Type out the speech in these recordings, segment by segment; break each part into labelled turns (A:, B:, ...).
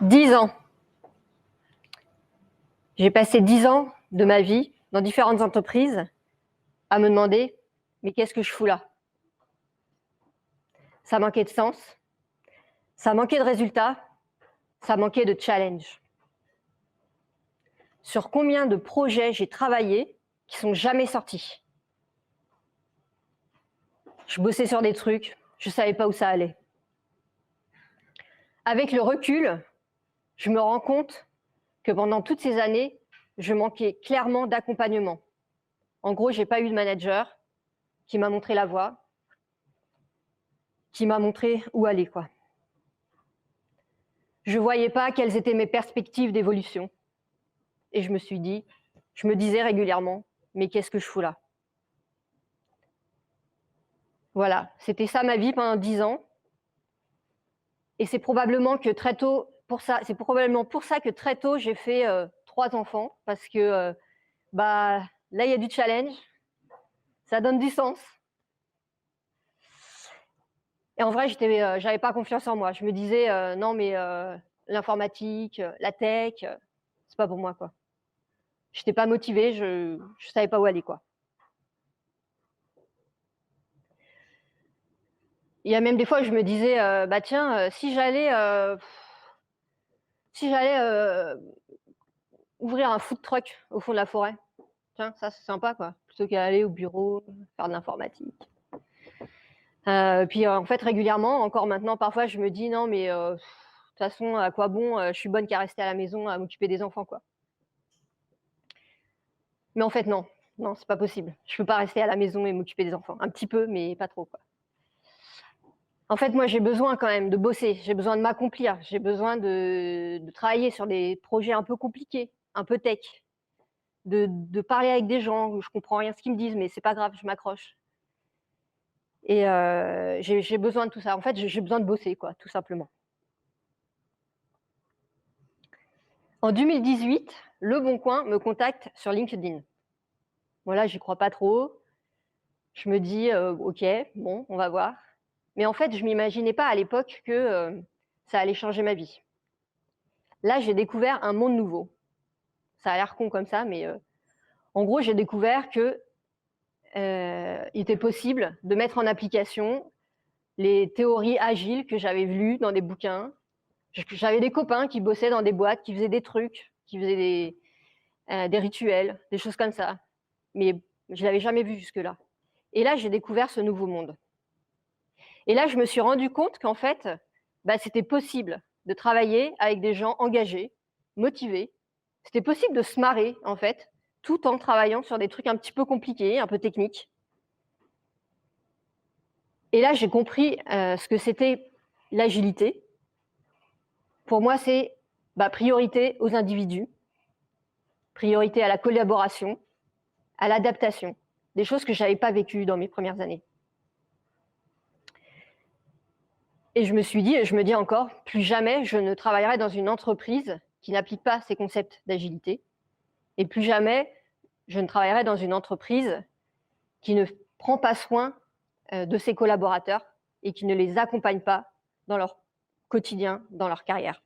A: 10 ans. J'ai passé 10 ans de ma vie dans différentes entreprises à me demander « mais qu'est-ce que je fous là ?» Ça manquait de sens, ça manquait de résultats, ça manquait de challenge. Sur combien de projets j'ai travaillé qui sont jamais sortis? Je bossais sur des trucs, je savais pas où ça allait. Avec le recul, je me rends compte que pendant toutes ces années, je manquais clairement d'accompagnement. En gros, j'ai pas eu de manager qui m'a montré la voie, qui m'a montré où aller, quoi. Je voyais pas quelles étaient mes perspectives d'évolution. Et je me disais régulièrement, mais qu'est-ce que je fous là? Voilà, c'était ça ma vie pendant 10 ans. Et c'est probablement que très tôt, c'est probablement pour ça que très tôt j'ai fait 3 enfants, parce que bah, là il y a du challenge, ça donne du sens. Et en vrai, j'avais pas confiance en moi. Je me disais non mais l'informatique, la tech, c'est pas pour moi quoi. J'étais pas motivée, je savais pas où aller quoi. Il y a même des fois où je me disais bah tiens, si j'allais ouvrir un food truck au fond de la forêt, tiens, ça c'est sympa quoi, plutôt qu'à aller au bureau, faire de l'informatique. Puis en fait régulièrement, encore maintenant, parfois je me dis: «Non mais de toute façon à quoi bon, je suis bonne qu'à rester à la maison à m'occuper des enfants quoi». Mais en fait non, non c'est pas possible. Je peux pas rester à la maison et m'occuper des enfants. Un petit peu, mais pas trop quoi. En fait moi j'ai besoin quand même de bosser, j'ai besoin de m'accomplir, j'ai besoin de travailler sur des projets un peu compliqués, un peu tech, de parler avec des gens où je comprends rien à ce qu'ils me disent, mais c'est pas grave, je m'accroche. Et j'ai besoin de tout ça. En fait, j'ai besoin de bosser quoi, tout simplement. En 2018, Le Bon Coin me contacte sur LinkedIn. Voilà, j'y crois pas trop. Je me dis: «OK, bon, on va voir». Mais en fait, je m'imaginais pas à l'époque que ça allait changer ma vie. Là, j'ai découvert un monde nouveau. Ça a l'air con comme ça, mais en gros, j'ai découvert que il était possible de mettre en application les théories agiles que j'avais lues dans des bouquins. J'avais des copains qui bossaient dans des boîtes, qui faisaient des trucs, qui faisaient des rituels, des choses comme ça. Mais je ne l'avais jamais vu jusque-là. Et là, j'ai découvert ce nouveau monde. Et là, je me suis rendu compte qu'en fait, bah, c'était possible de travailler avec des gens engagés, motivés. C'était possible de se marrer, en fait, tout en travaillant sur des trucs un petit peu compliqués, un peu techniques. Et là, j'ai compris ce que c'était l'agilité. Pour moi, c'est priorité aux individus, priorité à la collaboration, à l'adaptation, des choses que je n'avais pas vécues dans mes premières années. Et je me suis dit, et je me dis encore, plus jamais je ne travaillerai dans une entreprise qui n'applique pas ces concepts d'agilité. Et plus jamais je ne travaillerai dans une entreprise qui ne prend pas soin de ses collaborateurs et qui ne les accompagne pas dans leur quotidien, dans leur carrière.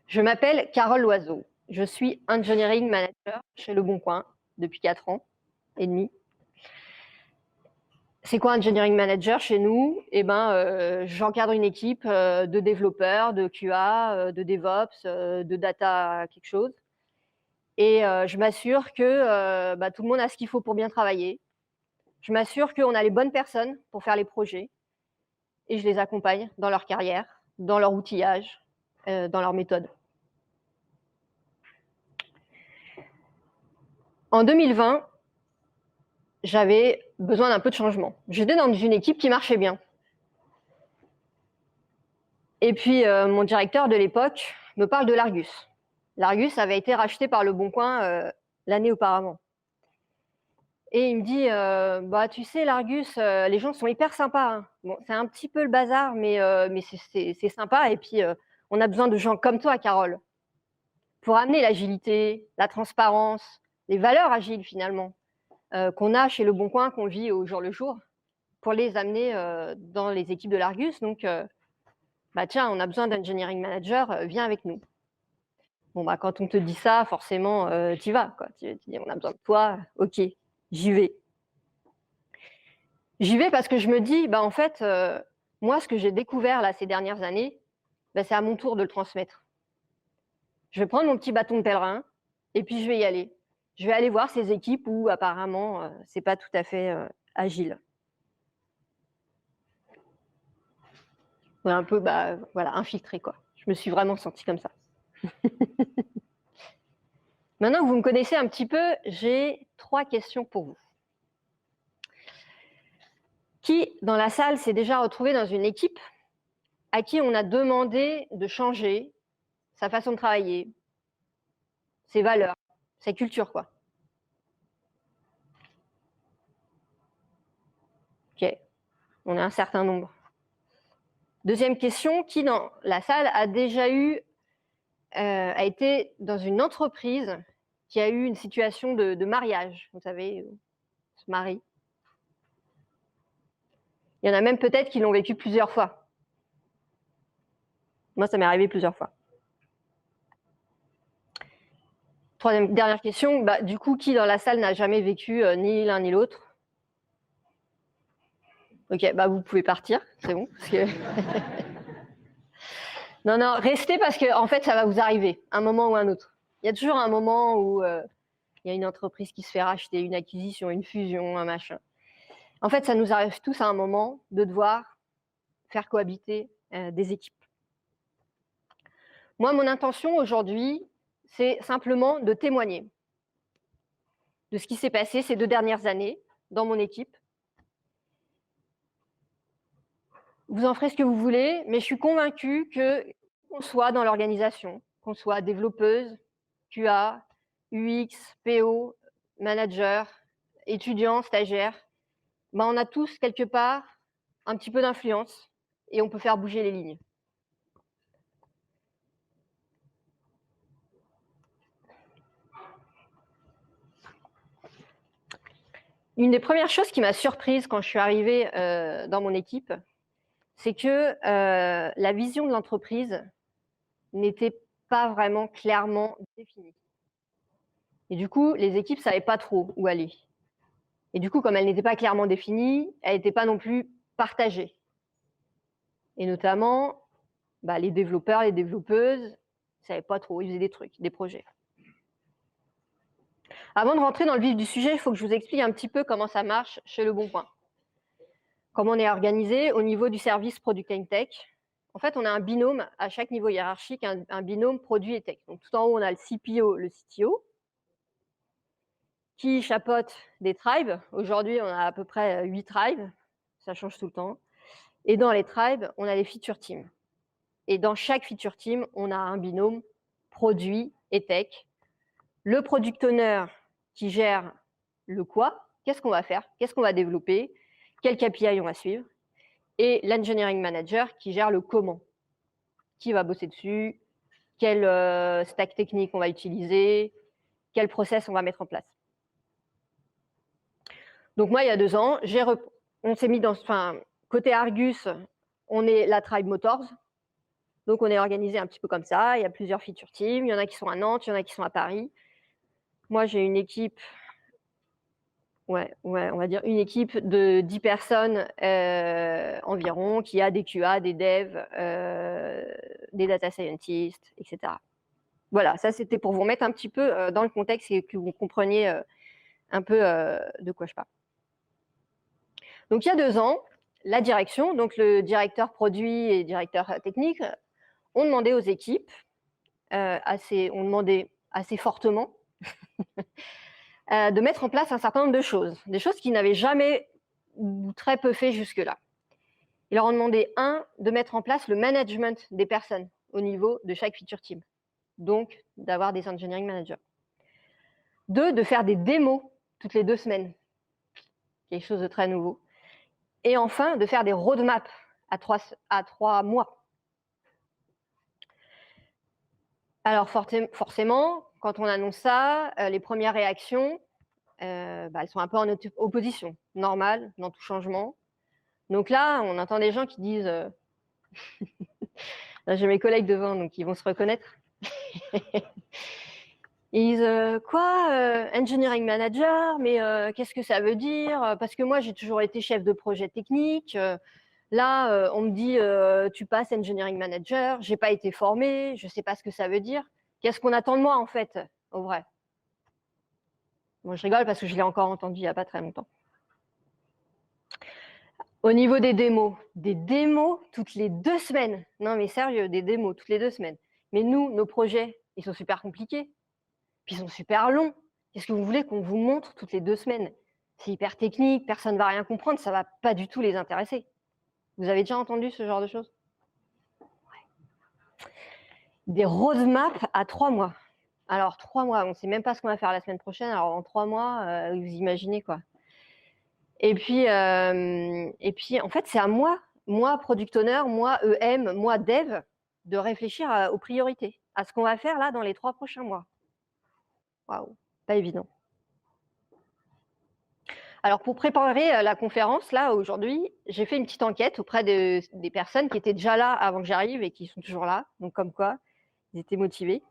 A: Je m'appelle Carole Loiseau. Je suis Engineering Manager chez Le Bon Coin depuis 4 ans et demi. C'est quoi Engineering Manager chez nous? J'encadre une équipe de développeurs, de QA, de DevOps, de data quelque chose. Et je m'assure que tout le monde a ce qu'il faut pour bien travailler. Je m'assure qu'on a les bonnes personnes pour faire les projets. Et je les accompagne dans leur carrière, dans leur outillage, dans leur méthode. En 2020, j'avais besoin d'un peu de changement. J'étais dans une équipe qui marchait bien. Et puis, mon directeur de l'époque me parle de l'Argus. L'Argus avait été racheté par Le Bon Coin l'année auparavant. Et il me dit tu sais, l'Argus, les gens sont hyper sympas. Hein. Bon, c'est un petit peu le bazar, mais c'est sympa. Et puis, on a besoin de gens comme toi, Carole, pour amener l'agilité, la transparence, les valeurs agiles finalement, qu'on a chez Le Bon Coin, qu'on vit au jour le jour. pour les amener dans les équipes de l'Argus. Donc, bah, tiens, on a besoin d'engineering manager, viens avec nous. Bon, bah, quand on te dit ça, forcément, tu y vas, quoi. Tu dis, on a besoin de toi, ok, j'y vais. J'y vais parce que je me dis, bah, en fait, moi, ce que j'ai découvert là, ces dernières années, bah, c'est à mon tour de le transmettre. Je vais prendre mon petit bâton de pèlerin et puis je vais y aller. Je vais aller voir ces équipes où apparemment, c'est pas tout à fait agile. Ouais, un peu, bah, voilà, infiltré, quoi. Je me suis vraiment sentie comme ça. Maintenant que vous me connaissez un petit peu, j'ai 3 questions pour vous. Qui, dans la salle, s'est déjà retrouvé dans une équipe à qui on a demandé de changer sa façon de travailler, ses valeurs, sa culture, quoi? Ok, on a un certain nombre. Deuxième question, qui dans la salle a déjà a été dans une entreprise qui a eu une situation de mariage, vous savez, se marie. Il y en a même peut-être qui l'ont vécu plusieurs fois. Moi, ça m'est arrivé plusieurs fois. Dernière question, bah, du coup, qui dans la salle n'a jamais vécu ni l'un ni l'autre? Ok, bah vous pouvez partir, c'est bon. Parce que... non, non, restez parce que en fait, ça va vous arriver, un moment ou un autre. Il y a toujours un moment où il y a une entreprise qui se fait racheter, une acquisition, une fusion, un machin. En fait, ça nous arrive tous à un moment de devoir faire cohabiter des équipes. Moi, mon intention aujourd'hui, c'est simplement de témoigner de ce qui s'est passé ces 2 dernières années dans mon équipe. Vous en ferez ce que vous voulez, mais je suis convaincue que qu'on soit dans l'organisation, qu'on soit développeuse, QA, UX, PO, manager, étudiant, stagiaire, ben on a tous quelque part un petit peu d'influence et on peut faire bouger les lignes. Une des premières choses qui m'a surprise quand je suis arrivée dans mon équipe, c'est que la vision de l'entreprise n'était pas vraiment clairement définie. Et du coup, les équipes ne savaient pas trop où aller. Et du coup, comme elle n'était pas clairement définie, elle n'était pas non plus partagée. Et notamment, bah, les développeurs, les développeuses ne savaient pas trop, ils faisaient des trucs, des projets. Avant de rentrer dans le vif du sujet, il faut que je vous explique un petit peu comment ça marche chez Le Bon Coin. Comment on est organisé au niveau du service Product and Tech. En fait, on a un binôme à chaque niveau hiérarchique, un binôme produit et tech. Donc, tout en haut, on a le CPO, le CTO, qui chapeaute des tribes. Aujourd'hui, on a à peu près 8 tribes, ça change tout le temps. Et dans les tribes, on a les feature teams. Et dans chaque feature team, on a un binôme produit et tech. Le product owner qui gère le quoi, qu'est-ce qu'on va faire, qu'est-ce qu'on va développer, quel KPI on va suivre, et l'engineering manager qui gère le comment, qui va bosser dessus, quel stack technique on va utiliser, quel process on va mettre en place. Donc moi, il y a 2 ans, on s'est mis dans, côté Argus, on est la Tribe Motors. Donc on est organisé un petit peu comme ça. Il y a plusieurs feature teams. Il y en a qui sont à Nantes, il y en a qui sont à Paris. Moi, j'ai une équipe, on va dire une équipe de 10 personnes environ, qui a des QA, des devs, des data scientists, etc. Voilà, ça c'était pour vous remettre un petit peu dans le contexte et que vous compreniez un peu de quoi je parle. Donc il y a 2 ans, la direction, donc le directeur produit et directeur technique, ont demandé aux équipes, ont demandé assez fortement de mettre en place un certain nombre de choses, des choses qu'ils n'avaient jamais ou très peu fait jusque-là. Ils leur ont demandé, 1, de mettre en place le management des personnes au niveau de chaque feature team, donc d'avoir des engineering managers. 2, de faire des démos toutes les 2 semaines, quelque chose de très nouveau. Et enfin, de faire des roadmaps à 3 mois. Alors forcément, quand on annonce ça, les premières réactions, elles sont un peu en opposition, normal, dans tout changement. Donc là, on entend des gens qui disent, là, j'ai mes collègues devant, donc ils vont se reconnaître. Ils disent quoi, engineering manager, mais qu'est-ce que ça veut dire? Parce que moi, j'ai toujours été chef de projet technique. Là, on me dit tu passes engineering manager, j'ai pas été formée, je sais pas ce que ça veut dire. Qu'est-ce qu'on attend de moi en fait, au vrai? Moi, je rigole parce que je l'ai encore entendu il y a pas très longtemps. Au niveau des démos toutes les 2 semaines. Non mais sérieux, des démos toutes les 2 semaines. Mais nous, nos projets, ils sont super compliqués. Puis ils sont super longs. Qu'est-ce que vous voulez qu'on vous montre toutes les 2 semaines? C'est hyper technique, personne ne va rien comprendre, ça va pas du tout les intéresser. Vous avez déjà entendu ce genre de choses? Ouais. Des roadmaps à 3 mois. Alors 3 mois, on ne sait même pas ce qu'on va faire la semaine prochaine, alors en 3 mois, vous imaginez quoi. Et puis en fait, c'est à moi product owner, moi EM, moi dev, de réfléchir aux priorités, à ce qu'on va faire là dans les 3 prochains mois. Waouh, pas évident. Alors pour préparer la conférence, là, aujourd'hui, j'ai fait une petite enquête auprès des personnes qui étaient déjà là avant que j'arrive et qui sont toujours là, donc comme quoi, ils étaient motivés.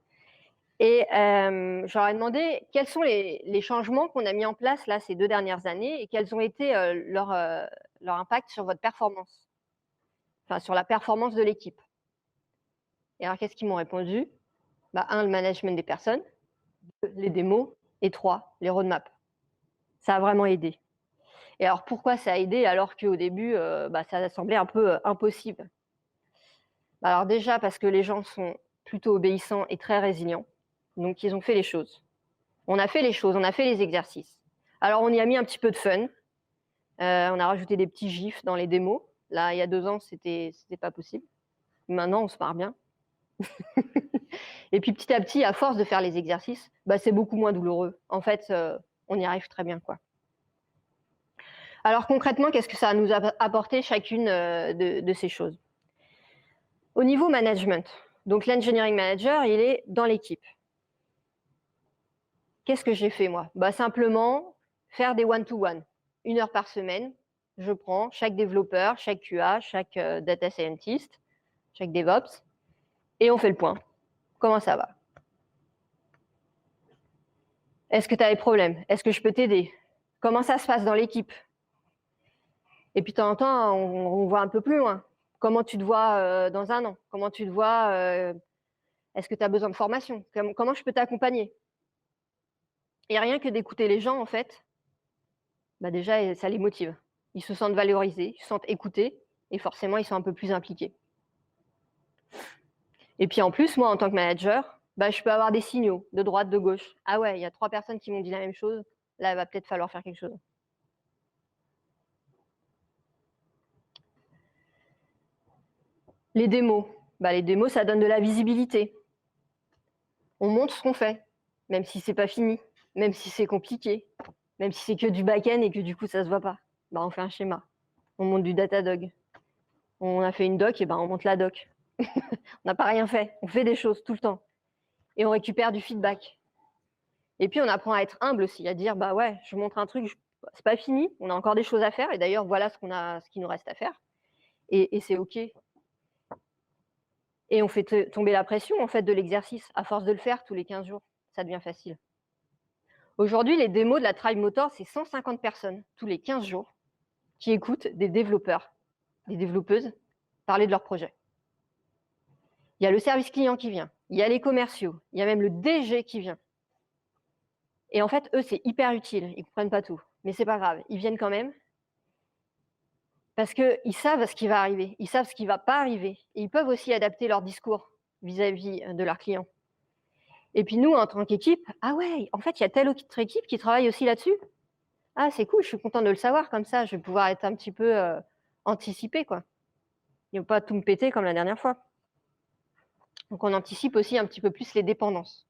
A: Et je leur ai demandé quels sont les changements qu'on a mis en place là ces 2 dernières années et quels ont été leur impact sur votre performance, enfin sur la performance de l'équipe. Et alors qu'est-ce qu'ils m'ont répondu? 1, le management des personnes, 2, les démos, et 3, les roadmaps. Ça a vraiment aidé. Et alors pourquoi ça a aidé alors qu'au début, ça semblait un peu impossible? Alors déjà parce que les gens sont plutôt obéissants et très résilients, donc ils ont fait les choses. On a fait les choses, on a fait les exercices. Alors on y a mis un petit peu de fun, on a rajouté des petits gifs dans les démos. Là, il y a 2 ans, c'était pas possible. Maintenant, on se marre bien. Et puis petit à petit, à force de faire les exercices, c'est beaucoup moins douloureux. En fait, on y arrive très bien, quoi. Alors concrètement, qu'est-ce que ça nous a apporté chacune de ces choses? Au niveau management, donc l'engineering manager, il est dans l'équipe. Qu'est-ce que j'ai fait moi? Simplement faire des one-to-one, 1 heure par semaine. Je prends chaque développeur, chaque QA, chaque data scientist, chaque DevOps, et on fait le point. Comment ça va? Est-ce que tu as des problèmes? Est-ce que je peux t'aider? Comment ça se passe dans l'équipe? Et puis de temps en temps, on voit un peu plus loin. Comment tu te vois dans 1 an? Comment tu te vois est-ce que tu as besoin de formation? Comment je peux t'accompagner? Et rien que d'écouter les gens, en fait, déjà, ça les motive. Ils se sentent valorisés, ils se sentent écoutés et forcément, ils sont un peu plus impliqués. Et puis en plus, moi, en tant que manager, je peux avoir des signaux de droite, de gauche. Ah ouais, il y a 3 personnes qui m'ont dit la même chose. Là, il va peut-être falloir faire quelque chose. Les démos. Les démos, ça donne de la visibilité. On montre ce qu'on fait, même si c'est pas fini, même si c'est compliqué, même si c'est que du back-end et que du coup, ça se voit pas. On fait un schéma. On monte du Datadog. On a fait une doc, et on monte la doc. On n'a pas rien fait. On fait des choses tout le temps. Et on récupère du feedback. Et puis, on apprend à être humble aussi, à dire, ouais, je montre un truc, c'est pas fini, on a encore des choses à faire. Et d'ailleurs, voilà ce qui nous reste à faire. Et c'est OK. Et on fait tomber la pression, en fait, de l'exercice. À force de le faire tous les 15 jours, ça devient facile. Aujourd'hui, les démos de la Tribe Motor, c'est 150 personnes, tous les 15 jours, qui écoutent des développeurs, des développeuses, parler de leur projet. Il y a le service client qui vient, il y a les commerciaux, il y a même le DG qui vient. Et en fait, eux, c'est hyper utile, ils ne comprennent pas tout. Mais c'est pas grave, ils viennent quand même, parce qu'ils savent ce qui va arriver, ils savent ce qui ne va pas arriver. Et ils peuvent aussi adapter leur discours vis-à-vis de leurs clients. Et puis nous, en tant qu'équipe, ah ouais, en fait, il y a telle autre équipe qui travaille aussi là-dessus. Ah, c'est cool, je suis contente de le savoir, comme ça, je vais pouvoir être un petit peu anticipée, quoi. Il ne faut pas tout me péter comme la dernière fois. Donc, on anticipe aussi un petit peu plus les dépendances.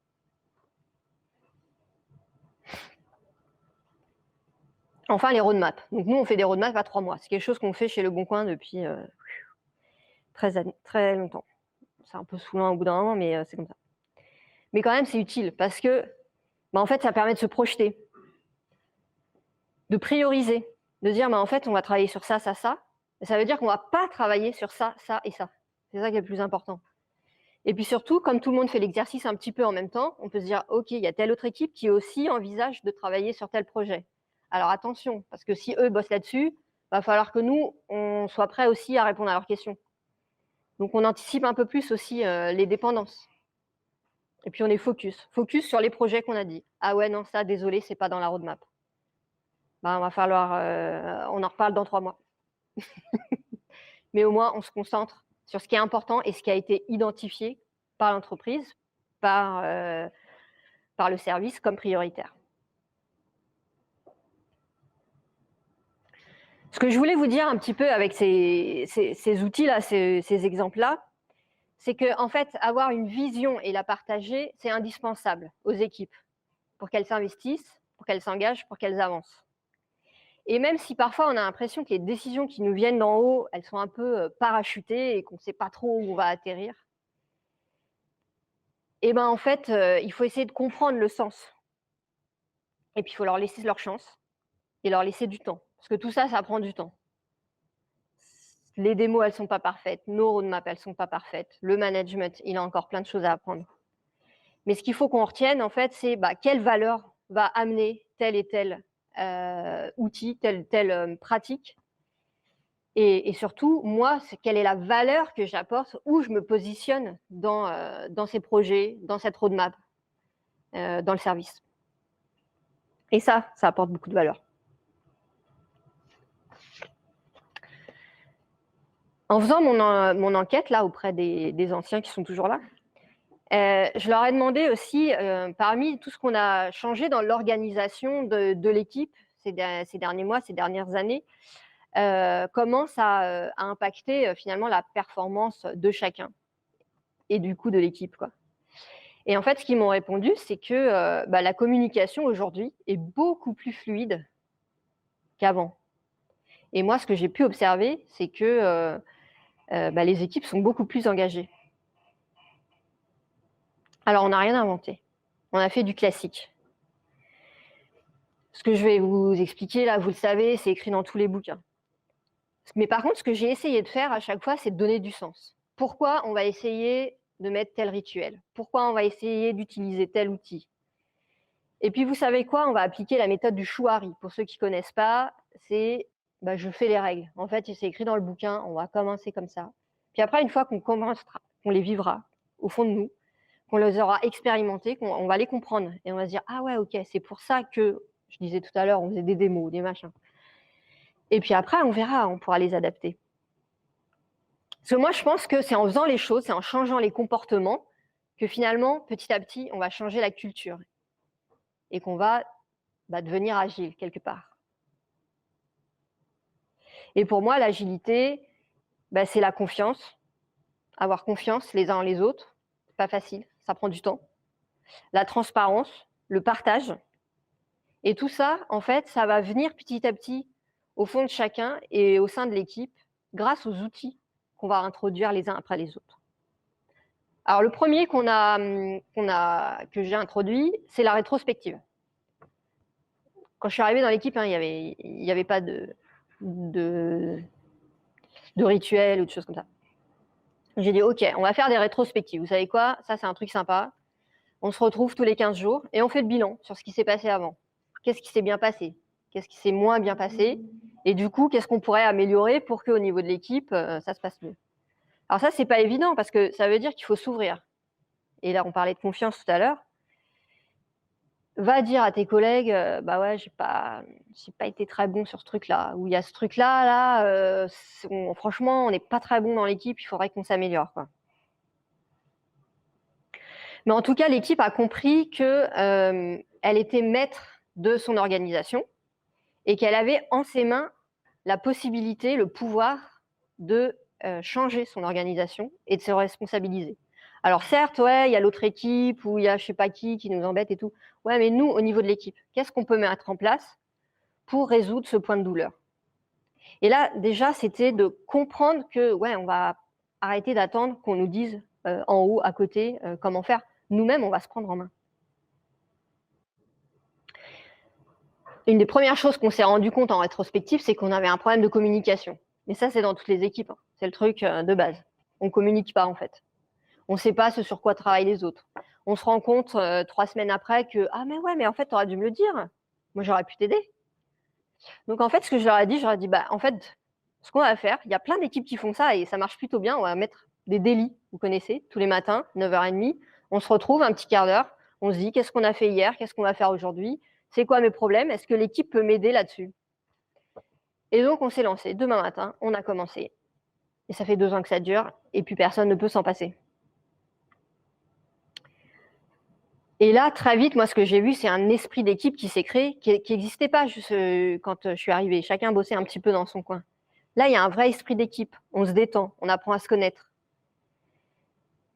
A: Enfin, les roadmaps. Donc, nous, on fait des roadmaps à 3 mois. C'est quelque chose qu'on fait chez Le Bon Coin depuis très longtemps. C'est un peu saoulant au bout d'un moment, mais c'est comme ça. Mais quand même, c'est utile parce que, en fait, ça permet de se projeter, de prioriser, de dire, en fait, on va travailler sur ça, ça, ça. Ça veut dire qu'on ne va pas travailler sur ça, ça et ça. C'est ça qui est le plus important. Et puis surtout, comme tout le monde fait l'exercice un petit peu en même temps, on peut se dire, OK, il y a telle autre équipe qui aussi envisage de travailler sur tel projet. Alors attention, parce que si eux bossent là-dessus, il va falloir que nous, on soit prêts aussi à répondre à leurs questions. Donc on anticipe un peu plus aussi les dépendances. Et puis on est focus sur les projets qu'on a dit. Ah ouais, non, ça, désolé, c'est pas dans la roadmap. Ben, va falloir, on en reparle dans 3 mois. Mais au moins, on se concentre sur ce qui est important et ce qui a été identifié par l'entreprise, par le service comme prioritaire. Ce que je voulais vous dire un petit peu avec ces outils-là, ces exemples-là, c'est qu'en fait, avoir une vision et la partager, c'est indispensable aux équipes pour qu'elles s'investissent, pour qu'elles s'engagent, pour qu'elles avancent. Et même si parfois on a l'impression que les décisions qui nous viennent d'en haut, elles sont un peu parachutées et qu'on ne sait pas trop où on va atterrir, et ben en fait, il faut essayer de comprendre le sens. Et puis il faut leur laisser leur chance et leur laisser du temps. Parce que tout ça, ça prend du temps. Les démos, elles ne sont pas parfaites. Nos roadmaps, elles ne sont pas parfaites. Le management, il a encore plein de choses à apprendre. Mais ce qu'il faut qu'on retienne, en fait, c'est quelle valeur va amener tel et tel outil, telle pratique. Et surtout, moi, quelle est la valeur que j'apporte, où je me positionne dans ces projets, dans cette roadmap, dans le service. Et ça apporte beaucoup de valeur. En faisant mon enquête là auprès des anciens qui sont toujours là, je leur ai demandé aussi, parmi tout ce qu'on a changé dans l'organisation de l'équipe ces derniers mois, ces dernières années, comment ça a impacté finalement la performance de chacun et du coup de l'équipe, quoi. Et en fait, ce qu'ils m'ont répondu, c'est que la communication aujourd'hui est beaucoup plus fluide qu'avant. Et moi, ce que j'ai pu observer, c'est que les équipes sont beaucoup plus engagées. Alors, on n'a rien inventé. On a fait du classique. Ce que je vais vous expliquer là, vous le savez, c'est écrit dans tous les bouquins. Mais par contre, ce que j'ai essayé de faire à chaque fois, c'est de donner du sens. Pourquoi on va essayer de mettre tel rituel? Pourquoi on va essayer d'utiliser tel outil? Et puis, vous savez quoi? On va appliquer la méthode du chouari. Pour ceux qui ne connaissent pas, c'est je fais les règles. En fait, c'est écrit dans le bouquin, on va commencer comme ça. Puis après, une fois qu'on commencera, qu'on les vivra au fond de nous, qu'on les aura expérimentés, on va les comprendre. Et on va se dire, ah ouais, ok, c'est pour ça que, je disais tout à l'heure, on faisait des démos, des machins. Et puis après, on verra, on pourra les adapter. Parce que moi, je pense que c'est en faisant les choses, c'est en changeant les comportements, que finalement, petit à petit, on va changer la culture. Et qu'on va devenir agile quelque part. Et pour moi, l'agilité, c'est la confiance. Avoir confiance les uns en les autres, c'est pas facile, ça prend du temps. La transparence, le partage. Et tout ça, en fait, ça va venir petit à petit au fond de chacun et au sein de l'équipe grâce aux outils qu'on va introduire les uns après les autres. Alors, le premier que j'ai introduit, c'est la rétrospective. Quand je suis arrivée dans l'équipe, il n'y avait pas de rituel ou de choses comme ça. J'ai dit, OK, on va faire des rétrospectives. Vous savez quoi? Ça, c'est un truc sympa. On se retrouve tous les 15 jours et on fait le bilan sur ce qui s'est passé avant. Qu'est-ce qui s'est bien passé? Qu'est-ce qui s'est moins bien passé? Et du coup, qu'est-ce qu'on pourrait améliorer pour qu'au niveau de l'équipe, ça se passe mieux? Alors ça, c'est pas évident parce que ça veut dire qu'il faut s'ouvrir. Et là, on parlait de confiance tout à l'heure. Va dire à tes collègues, ouais, j'ai pas été très bon sur ce truc-là. Ou il y a ce truc-là, franchement, on n'est pas très bon dans l'équipe, il faudrait qu'on s'améliore, quoi. Mais en tout cas, l'équipe a compris qu'elle était maître de son organisation et qu'elle avait en ses mains la possibilité, le pouvoir de changer son organisation et de se responsabiliser. Alors certes, ouais, il y a l'autre équipe ou il y a je sais pas qui nous embête et tout. Ouais, mais nous, au niveau de l'équipe, qu'est-ce qu'on peut mettre en place pour résoudre ce point de douleur? Et là, déjà, c'était de comprendre que, ouais, on va arrêter d'attendre qu'on nous dise en haut, à côté, comment faire. Nous-mêmes, on va se prendre en main. Une des premières choses qu'on s'est rendu compte en rétrospective, c'est qu'on avait un problème de communication. Mais ça, c'est dans toutes les équipes, hein. C'est le truc de base. On ne communique pas, en fait. On ne sait pas ce sur quoi travaillent les autres. On se rend compte 3 semaines après que « Ah mais ouais, mais en fait, tu aurais dû me le dire. Moi, j'aurais pu t'aider. » Donc en fait, ce que je leur ai dit, bah, en fait, ce qu'on va faire, il y a plein d'équipes qui font ça et ça marche plutôt bien. On va mettre des daily, vous connaissez, tous les matins, 9h30. On se retrouve un petit quart d'heure. On se dit qu'est-ce qu'on a fait hier, qu'est-ce qu'on va faire aujourd'hui, c'est quoi mes problèmes, est-ce que l'équipe peut m'aider là-dessus? Et donc on s'est lancé. Demain matin, on a commencé. Et ça fait 2 ans que ça dure et puis personne ne peut s'en passer. Et là, très vite, moi, ce que j'ai vu, c'est un esprit d'équipe qui s'est créé, qui n'existait pas juste, quand je suis arrivée. Chacun bossait un petit peu dans son coin. Là, il y a un vrai esprit d'équipe. On se détend, on apprend à se connaître.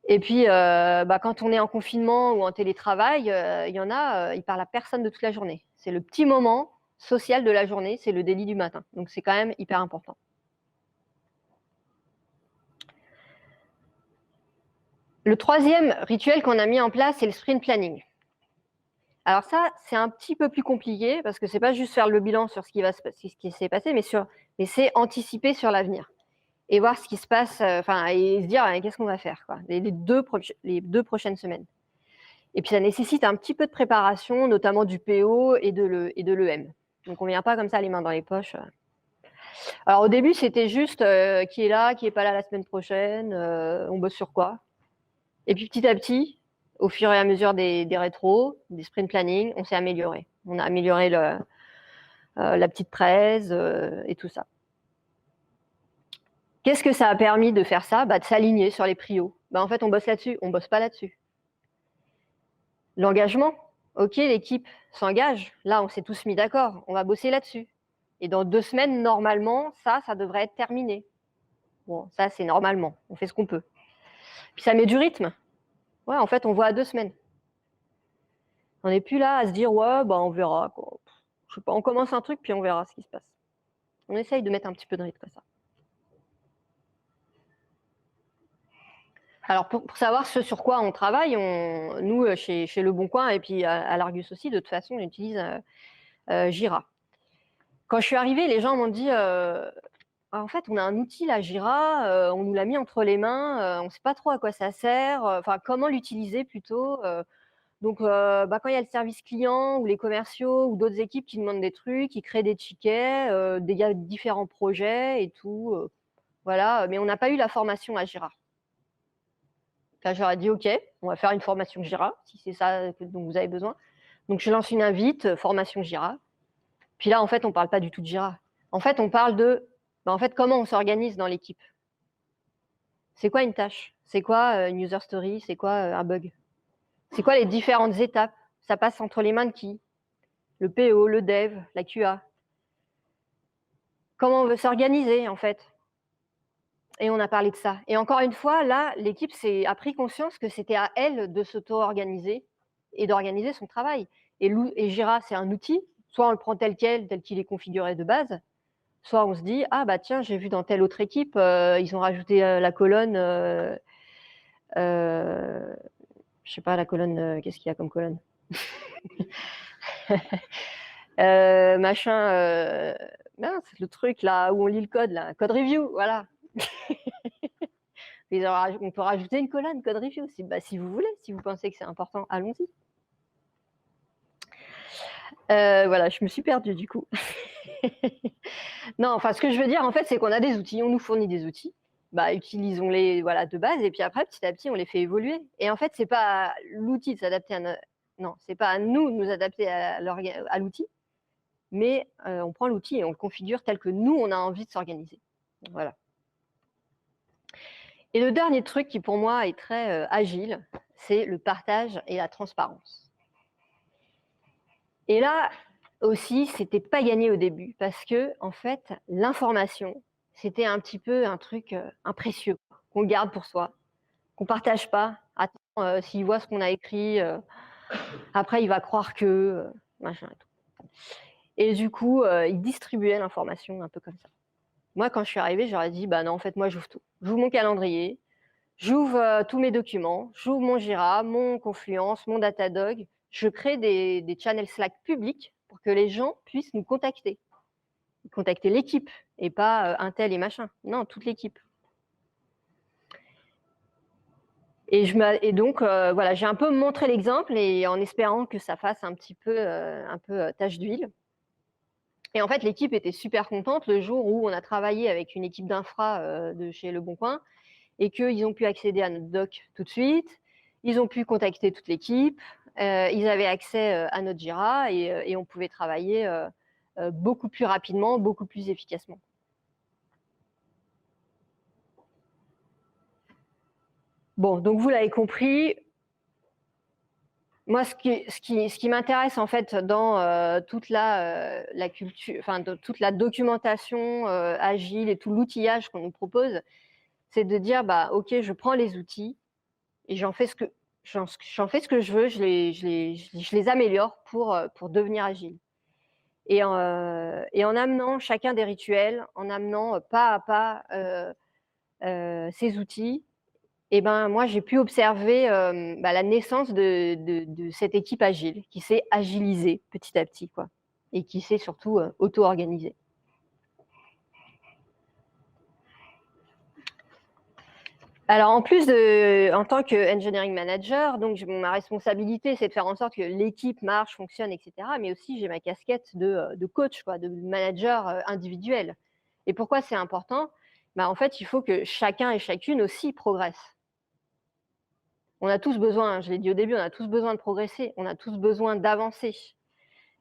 A: Et puis, quand on est en confinement ou en télétravail, il y en a, ils parlent à personne de toute la journée. C'est le petit moment social de la journée, c'est le délit du matin. Donc c'est quand même hyper important. Le 3e rituel qu'on a mis en place, c'est le sprint planning. Alors ça, c'est un petit peu plus compliqué parce que c'est pas juste faire le bilan sur ce qui s'est passé, mais c'est anticiper sur l'avenir et voir ce qui se passe, et se dire qu'est-ce qu'on va faire quoi, les 2 prochaines semaines. Et puis ça nécessite un petit peu de préparation, notamment du PO et de l'EM. Donc on vient pas comme ça les mains dans les poches. Alors au début, c'était juste qui est là, qui est pas là la semaine prochaine, on bosse sur quoi. Et puis petit à petit, au fur et à mesure des rétros, des sprint planning, on s'est amélioré. On a amélioré la petite presse et tout ça. Qu'est-ce que ça a permis de faire ça? De s'aligner sur les prios. En fait, on bosse là-dessus, on bosse pas là-dessus. L'engagement, ok, l'équipe s'engage. Là, on s'est tous mis d'accord, on va bosser là-dessus. Et dans 2 semaines, normalement, ça devrait être terminé. Bon, ça, c'est normalement, on fait ce qu'on peut. Puis ça met du rythme. Ouais, en fait, on voit à 2 semaines. On n'est plus là à se dire, ouais, on verra, quoi. Je sais pas, on commence un truc, puis on verra ce qui se passe. On essaye de mettre un petit peu de rythme comme ça. Alors, pour savoir ce sur quoi on travaille, nous, chez Le Bon Coin, et puis à l'Argus aussi, de toute façon, on utilise Jira. Quand je suis arrivée, les gens m'ont dit en fait, on a un outil, la Jira, on nous l'a mis entre les mains, on ne sait pas trop à quoi ça sert, comment l'utiliser plutôt. Donc, quand il y a le service client ou les commerciaux ou d'autres équipes qui demandent des trucs, ils créent des tickets, il y a différents projets et tout, voilà, mais on n'a pas eu la formation à Jira. Là, j'aurais dit OK, on va faire une formation Jira, si c'est ça dont vous avez besoin. Donc, je lance une invite, formation Jira. Puis là, en fait, on ne parle pas du tout de Jira. En fait, on parle de comment on s'organise dans l'équipe. C'est quoi une tâche? C'est quoi une user story? C'est quoi un bug? C'est quoi les différentes étapes? Ça passe entre les mains de qui? Le PO, le dev, la QA. Comment on veut s'organiser, en fait? Et on a parlé de ça. Et encore une fois, là, l'équipe a pris conscience que c'était à elle de s'auto-organiser et d'organiser son travail. Et Jira, c'est un outil. Soit on le prend tel qu'il est configuré de base, soit on se dit, ah bah tiens, j'ai vu dans telle autre équipe, ils ont rajouté la colonne, je sais pas, la colonne, qu'est-ce qu'il y a comme colonne? Mince, le truc là où on lit le code, là, code review, voilà. On peut rajouter une colonne code review si vous voulez, si vous pensez que c'est important, allons-y. Voilà, je me suis perdue du coup. Non, ce que je veux dire en fait, c'est qu'on a des outils, on nous fournit des outils. Utilisons-les de base et puis après petit à petit on les fait évoluer. Et en fait, c'est pas l'outil de s'adapter c'est pas à nous de nous adapter à l'outil, mais on prend l'outil et on le configure tel que nous on a envie de s'organiser. Voilà. Et le dernier truc qui pour moi est très agile, c'est le partage et la transparence. Et là aussi, c'était pas gagné au début parce que en fait, l'information, c'était un petit peu un truc imprécieux qu'on garde pour soi, qu'on partage pas. Attends, s'il voit ce qu'on a écrit, après il va croire que machin et tout. Et du coup, il distribuait l'information un peu comme ça. Moi, quand je suis arrivée, j'aurais dit non, en fait, moi, j'ouvre tout. J'ouvre mon calendrier, j'ouvre tous mes documents, j'ouvre mon Jira, mon Confluence, mon Datadog. Je crée des channels Slack publics pour que les gens puissent nous contacter l'équipe, et pas un tel et machin. Non, toute l'équipe. Et donc, voilà, j'ai un peu montré l'exemple et en espérant que ça fasse un petit peu, tache d'huile. Et en fait, l'équipe était super contente le jour où on a travaillé avec une équipe d'infra de chez Le Bon Coin et qu'ils ont pu accéder à notre doc tout de suite. Ils ont pu contacter toute l'équipe. Ils avaient accès à notre Jira et on pouvait travailler beaucoup plus rapidement, beaucoup plus efficacement. Bon, donc vous l'avez compris. Moi, ce qui m'intéresse en fait dans toute la culture, enfin toute la documentation agile et tout l'outillage qu'on nous propose, c'est de dire bah ok, je prends les outils et j'en fais ce que je veux, je les améliore pour devenir agile. Et en amenant chacun des rituels, en amenant pas à pas ces outils, et ben moi j'ai pu observer la naissance de cette équipe agile qui s'est agilisée petit à petit, quoi, et qui s'est surtout auto-organisée. Alors en plus en tant que engineering manager, donc ma responsabilité c'est de faire en sorte que l'équipe marche, fonctionne, etc. Mais aussi j'ai ma casquette de coach, quoi, de manager individuel. Et pourquoi c'est important? En fait, il faut que chacun et chacune aussi progresse. On a tous besoin, je l'ai dit au début, on a tous besoin de progresser, on a tous besoin d'avancer.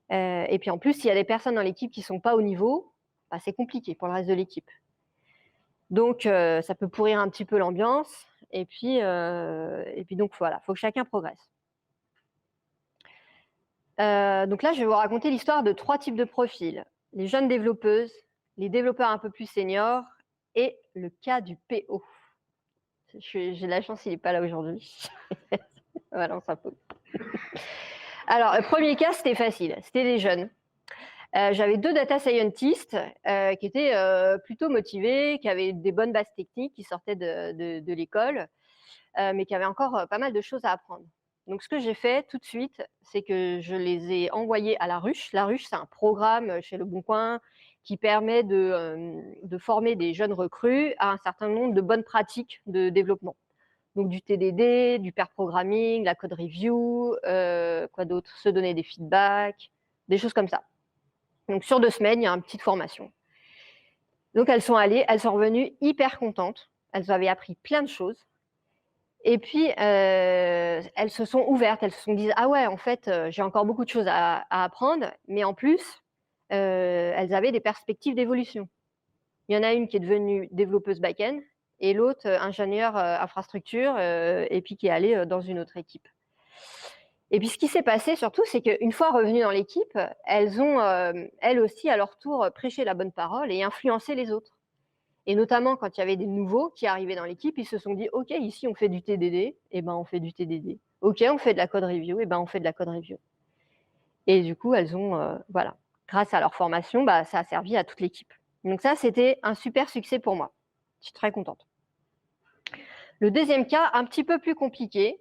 A: Et puis en plus, s'il y a des personnes dans l'équipe qui ne sont pas au niveau, c'est compliqué pour le reste de l'équipe. Donc ça peut pourrir un petit peu l'ambiance. Et puis donc voilà, il faut que chacun progresse. Donc là, je vais vous raconter l'histoire de 3 types de profils. Les jeunes développeuses, les développeurs un peu plus seniors et le cas du PO. J'ai de la chance, il n'est pas là aujourd'hui. Voilà, on s'impose. Alors, le premier cas, c'était facile. C'était les jeunes. J'avais 2 data scientists qui étaient plutôt motivés, qui avaient des bonnes bases techniques, qui sortaient de l'école, mais qui avaient encore pas mal de choses à apprendre. Donc, ce que j'ai fait tout de suite, c'est que je les ai envoyés à La Ruche. La Ruche, c'est un programme chez Le Bon Coin qui permet de former des jeunes recrues à un certain nombre de bonnes pratiques de développement. Donc, du TDD, du pair programming, la code review, quoi d'autre, se donner des feedbacks, des choses comme ça. Donc, sur 2 semaines, il y a une petite formation. Donc, elles sont allées, elles sont revenues hyper contentes. Elles avaient appris plein de choses. Et puis, elles se sont ouvertes. Elles se sont dit « Ah ouais, en fait, j'ai encore beaucoup de choses à apprendre. » Mais en plus, elles avaient des perspectives d'évolution. Il y en a une qui est devenue développeuse back-end et l'autre ingénieure infrastructure et puis qui est allée dans une autre équipe. Et puis ce qui s'est passé surtout, c'est qu'une fois revenues dans l'équipe, elles ont, elles aussi, à leur tour, prêché la bonne parole et influencé les autres. Et notamment quand il y avait des nouveaux qui arrivaient dans l'équipe, ils se sont dit « Ok, ici on fait du TDD, et ben on fait du TDD. Ok, on fait de la code review, et ben on fait de la code review. » Et du coup, elles ont, voilà, grâce à leur formation, ça a servi à toute l'équipe. Donc ça, c'était un super succès pour moi. Je suis très contente. Le deuxième cas, un petit peu plus compliqué.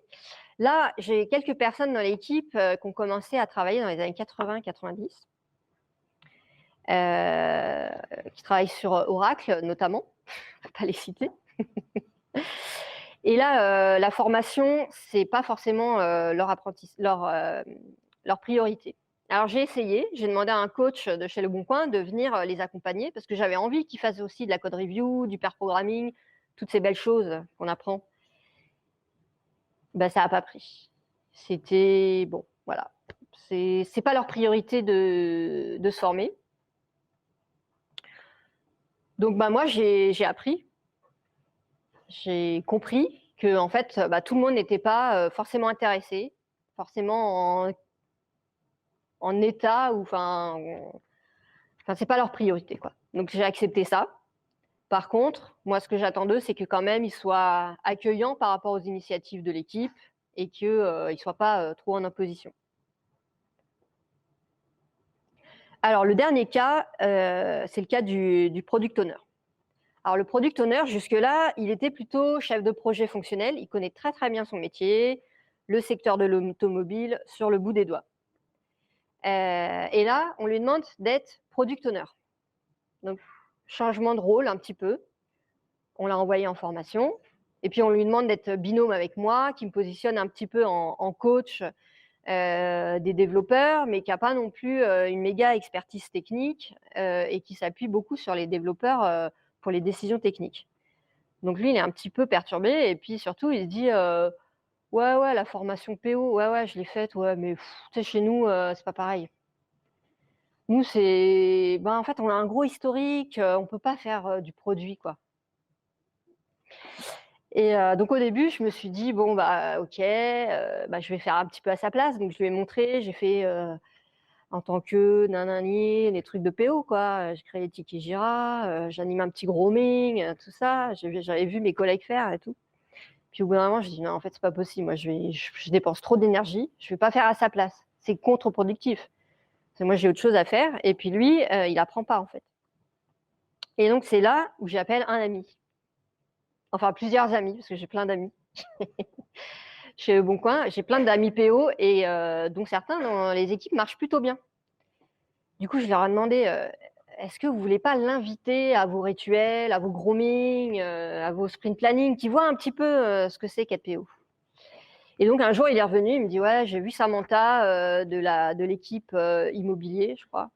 A: Là, j'ai quelques personnes dans l'équipe qui ont commencé à travailler dans les années 80-90, qui travaillent sur Oracle notamment, je ne vais pas les citer. Et là, la formation, ce n'est pas forcément leur priorité. Alors j'ai essayé, j'ai demandé à un coach de chez Le Bon Coin de venir les accompagner parce que j'avais envie qu'ils fassent aussi de la code review, du pair programming, toutes ces belles choses qu'on apprend. Ça n'a pas pris. C'était bon, voilà. C'est pas leur priorité de se former. Donc moi j'ai appris, j'ai compris que en fait tout le monde n'était pas forcément intéressé, forcément en état ou enfin c'est pas leur priorité, quoi. Donc j'ai accepté ça. Par contre, moi ce que j'attends d'eux, c'est que quand même ils soient accueillants par rapport aux initiatives de l'équipe et qu'ils ne soient pas trop en opposition. Alors le dernier cas, c'est le cas du product owner. Alors le product owner, jusque-là, il était plutôt chef de projet fonctionnel, il connaît très très bien son métier, le secteur de l'automobile sur le bout des doigts. Et là, on lui demande d'être product owner. Donc changement de rôle un petit peu. On l'a envoyé en formation et puis on lui demande d'être binôme avec moi, qui me positionne un petit peu en coach des développeurs, mais qui n'a pas non plus une méga expertise technique et qui s'appuie beaucoup sur les développeurs pour les décisions techniques. Donc lui, il est un petit peu perturbé et puis surtout, il se dit ouais, la formation PO, ouais, je l'ai faite, ouais, mais tu sais, chez nous, c'est pas pareil. Nous, en fait, on a un gros historique, on peut pas faire du produit, quoi. Et donc au début, je me suis dit: «Bon, bah, OK, je vais faire un petit peu à sa place». Donc je lui ai montré, j'ai fait, en tant que nanani, les trucs de PO, quoi. J'ai créé les tickets Jira, j'anime un petit grooming, tout ça. J'avais vu mes collègues faire et tout. Puis au bout d'un moment, je dis: «Non, en fait, c'est pas possible. Moi, je dépense trop d'énergie. Je vais pas faire à sa place. C'est contre-productif. Parce que moi, j'ai autre chose à faire» et puis lui, il apprend pas, en fait. Et donc c'est là où j'appelle un ami. Enfin plusieurs amis, parce que j'ai plein d'amis. Chez Leboncoin, j'ai plein d'amis PO et dont certains dans les équipes marchent plutôt bien. Du coup, je leur ai demandé, «Est-ce que vous voulez pas l'inviter à vos rituels, à vos grooming, à vos sprint planning, qu'il voit un petit peu, ce que c'est qu'être PO?» Et donc un jour, il est revenu, il me dit: «Ouais, j'ai vu Samantha, de l'équipe, immobilier, je crois.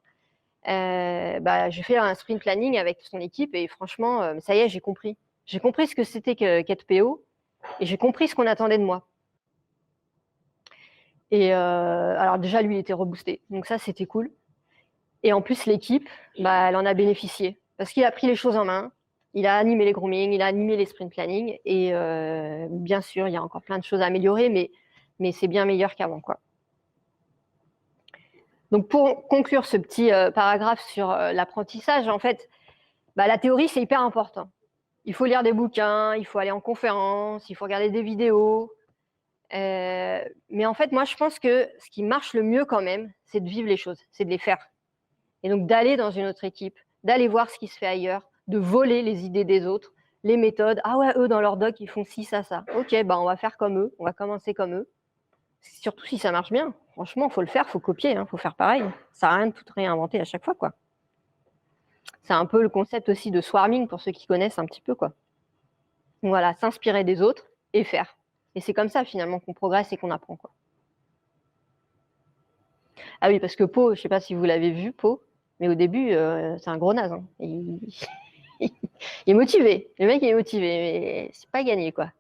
A: J'ai fait un sprint planning avec son équipe et franchement, ça y est, j'ai compris. J'ai compris ce que c'était qu'être PO et j'ai compris ce qu'on attendait de moi». Et alors déjà, lui, il était reboosté, donc ça, c'était cool. Et en plus, l'équipe, elle en a bénéficié parce qu'il a pris les choses en main. Il a animé les grooming, il a animé les sprint planning et bien sûr, il y a encore plein de choses à améliorer, mais c'est bien meilleur qu'avant, quoi. Donc pour conclure ce petit paragraphe sur l'apprentissage, en fait, la théorie, c'est hyper important. Il faut lire des bouquins, il faut aller en conférence, il faut regarder des vidéos. Mais en fait, moi, je pense que ce qui marche le mieux quand même, c'est de vivre les choses, c'est de les faire. Et donc d'aller dans une autre équipe, d'aller voir ce qui se fait ailleurs, de voler les idées des autres, les méthodes. Ah ouais, eux, dans leur doc, ils font ci, ça. Ok, on va faire comme eux, on va commencer comme eux. Surtout si ça marche bien. Franchement, il faut le faire, il faut copier, il faut faire pareil. Ça sert à rien de tout réinventer à chaque fois, quoi. C'est un peu le concept aussi de swarming pour ceux qui connaissent un petit peu, quoi. Donc voilà, s'inspirer des autres et faire. Et c'est comme ça finalement qu'on progresse et qu'on apprend, quoi. Ah oui, parce que Pau, je ne sais pas si vous l'avez vu, Pau, mais au début, c'est un gros naze. Hein. Il est motivé. Le mec il est motivé, mais c'est pas gagné, quoi.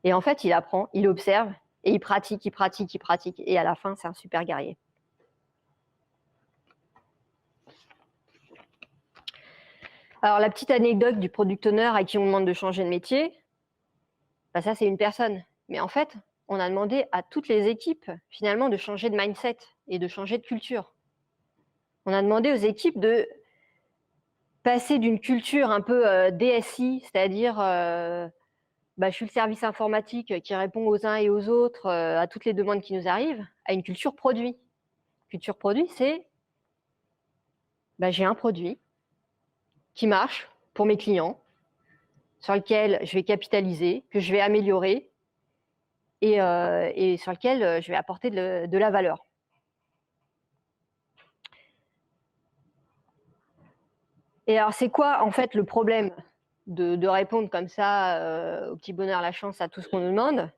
A: Et en fait, il apprend, il observe et il pratique, il pratique, il pratique. Et à la fin, c'est un super guerrier. Alors, la petite anecdote du product owner à qui on demande de changer de métier, ça, c'est une personne. Mais en fait, on a demandé à toutes les équipes, finalement, de changer de mindset et de changer de culture. On a demandé aux équipes de passer d'une culture un peu DSI, c'est-à-dire je suis le service informatique qui répond aux uns et aux autres à toutes les demandes qui nous arrivent, à une culture produit. Culture produit, c'est j'ai un produit qui marche pour mes clients, sur lequel je vais capitaliser, que je vais améliorer et sur lequel je vais apporter de la valeur. Et alors, c'est quoi en fait le problème de répondre comme ça au petit bonheur, la chance, à tout ce qu'on nous demande?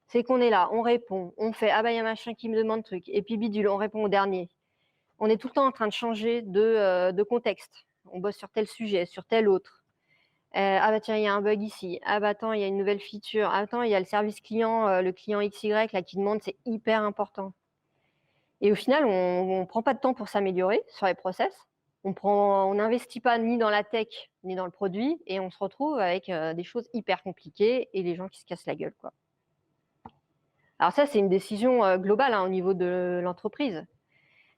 A: C'est qu'on est là, on répond, on fait ah il y a machin qui me demande truc, et puis bidule, on répond au dernier. On est tout le temps en train de changer de contexte. On bosse sur tel sujet, sur tel autre. Tiens, il y a un bug ici. Attends, il y a une nouvelle feature. Attends, il y a le service client, le client XY là qui demande, c'est hyper important. Et au final, on prend pas de temps pour s'améliorer sur les process. On n'investit pas ni dans la tech ni dans le produit et on se retrouve avec des choses hyper compliquées et les gens qui se cassent la gueule, quoi. Alors ça, c'est une décision globale au niveau de l'entreprise.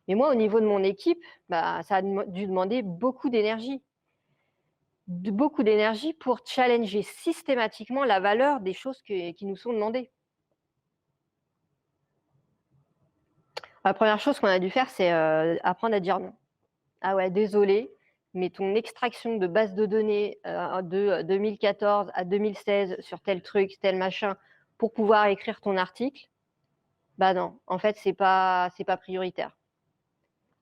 A: Mais moi, au niveau de mon équipe, ça a dû demander beaucoup d'énergie. Beaucoup d'énergie pour challenger systématiquement la valeur des choses qui nous sont demandées. La première chose qu'on a dû faire, c'est apprendre à dire non. Ah ouais, désolé, mais ton extraction de base de données de 2014 à 2016 sur tel truc, tel machin, pour pouvoir écrire ton article, non, en fait, c'est pas prioritaire.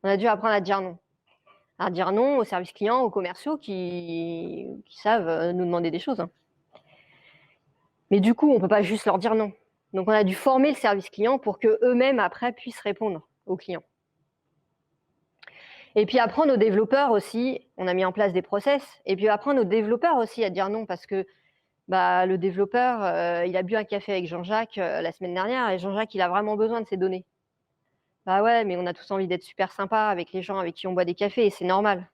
A: On a dû apprendre à dire non. à dire non aux services clients, aux commerciaux qui savent nous demander des choses. Mais du coup, on ne peut pas juste leur dire non. Donc, on a dû former le service client pour qu'eux-mêmes, après, puissent répondre aux clients. Et puis apprendre aux développeurs aussi, on a mis en place des process, et puis apprendre aux développeurs aussi à dire non, parce que le développeur, il a bu un café avec Jean-Jacques la semaine dernière, et Jean-Jacques, il a vraiment besoin de ces données. Bah ouais, mais on a tous envie d'être super sympa avec les gens avec qui on boit des cafés, et c'est normal.